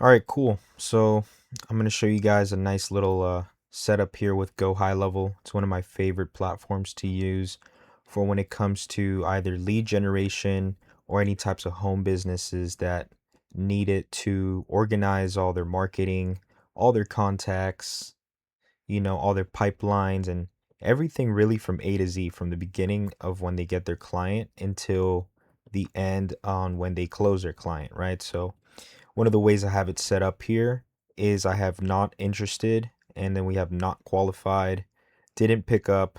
All right, cool. So I'm going to show you guys a nice little setup here with GoHighLevel. It's one of my favorite platforms to use for when it comes to either lead generation or any types of home businesses that need it to organize all their marketing, all their contacts, all their pipelines and everything really from A to Z, from the beginning of when they get their client until the end on when they close their client, right? So one of the ways I have it set up here is I have not interested, and then we have not qualified, didn't pick up,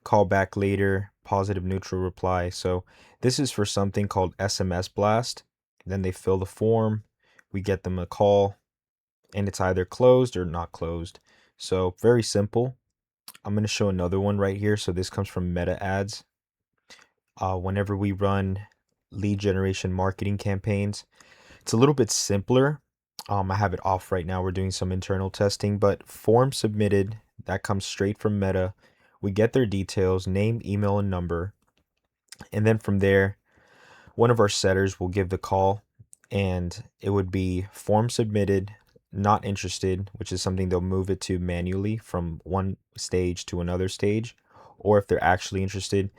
call back later, positive neutral reply. So this is for something called SMS blast. Then they fill the form, we get them a call, and it's either closed or not closed. So very simple. I'm going to show another one right here. So this comes from Meta Ads. Whenever we run lead generation marketing campaigns, it's a little bit simpler. I have it off right now. We're doing some internal testing, but form submitted, that comes straight from Meta. We get their details, name, email, and number. And then from there, one of our setters will give the call, and it would be form submitted, not interested, which is something they'll move it to manually from one stage to another stage. Or if they're actually interested,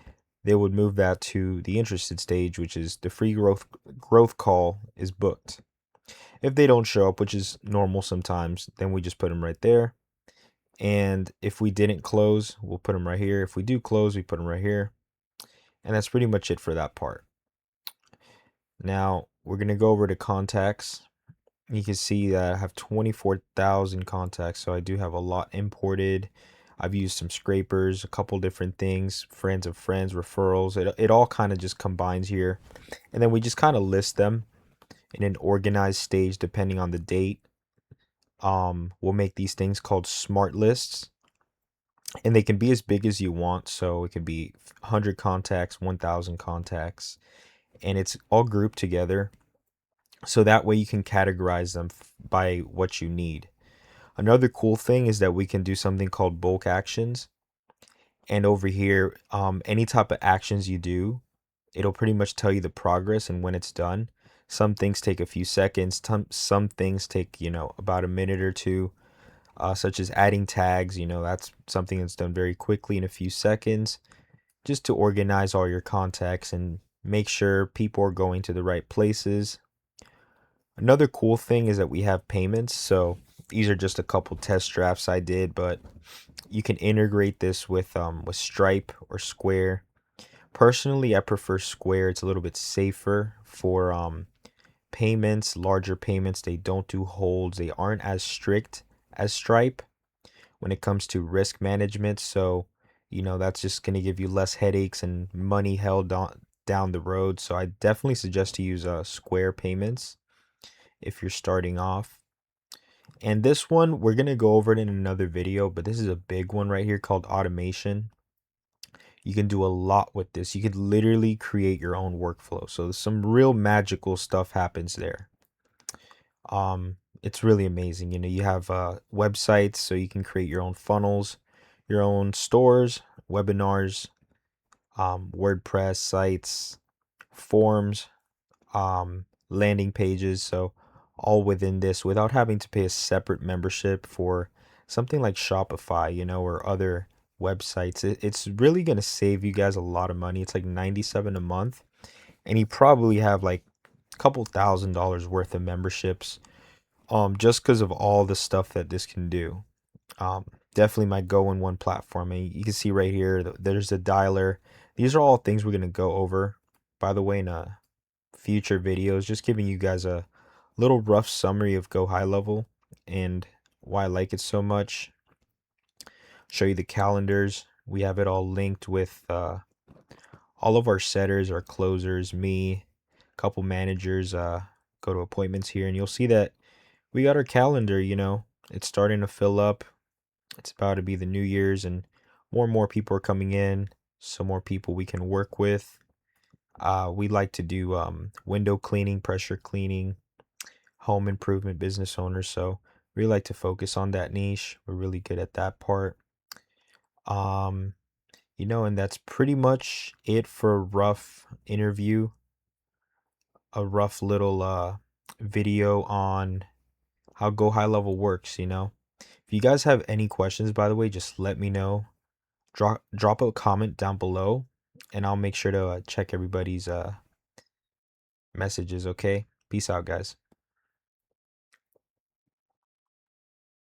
they would move that to the interested stage, which is the free growth call is booked. If they don't show up, which is normal sometimes, then we just put them right there. And if we didn't close, we'll put them right here. If we do close, we put them right here. And that's pretty much it for that part. Now we're going to go over to contacts. You can see that I have 24,000 contacts, so I do have a lot imported. I've used some scrapers, a couple different things, friends of friends, referrals. It all kind of just combines here. And then we just kind of list them in an organized stage depending on the date. We'll make these things called smart lists, and they can be as big as you want. So it can be 100 contacts, 1,000 contacts, and it's all grouped together. So that way you can categorize them by what you need. Another cool thing is that we can do something called bulk actions. And over here, any type of actions you do, it'll pretty much tell you the progress and when it's done. Some things take a few seconds. Some things take, about a minute or two, such as adding tags. That's something that's done very quickly in a few seconds, just to organize all your contacts and make sure people are going to the right places. Another cool thing is that we have payments. So these are just a couple test drafts I did, but you can integrate this with Stripe or Square. Personally, I prefer Square. It's a little bit safer for payments, larger payments. They don't do holds. They aren't as strict as Stripe when it comes to risk management. So, that's just going to give you less headaches and money held down the road. So I definitely suggest to use Square payments if you're starting off. And this one, we're going to go over it in another video, but this is a big one right here called automation. You can do a lot with this. You could literally create your own workflow. So some real magical stuff happens there. It's really amazing. You have websites, so you can create your own funnels, your own stores, webinars, WordPress sites, forms, landing pages. So all within this without having to pay a separate membership for something like Shopify, or other websites. It's really going to save you guys a lot of money. It's like 97 a month, and you probably have like a couple $1,000s worth of memberships, just because of all the stuff that this can do. Definitely my go in one platform. And you can see right here, there's a dialer. These are all things we're going to go over, by the way, in future videos, just giving you guys a little rough summary of GoHighLevel and why I like it so much. Show you the calendars. We have it all linked with all of our setters, our closers, me, a couple managers. Go to appointments here, and you'll see that we got our calendar. It's starting to fill up. It's about to be the New Year's, and more people are coming in. Some more people we can work with. We like to do window cleaning, pressure cleaning, home improvement business owners. So we like to focus on that niche. We're really good at that part. Um, and that's pretty much it for a rough interview, a rough little video on how Go High Level works, you know. If you guys have any questions, by the way, just let me know. Drop a comment down below and I'll make sure to check everybody's messages, okay? Peace out, guys.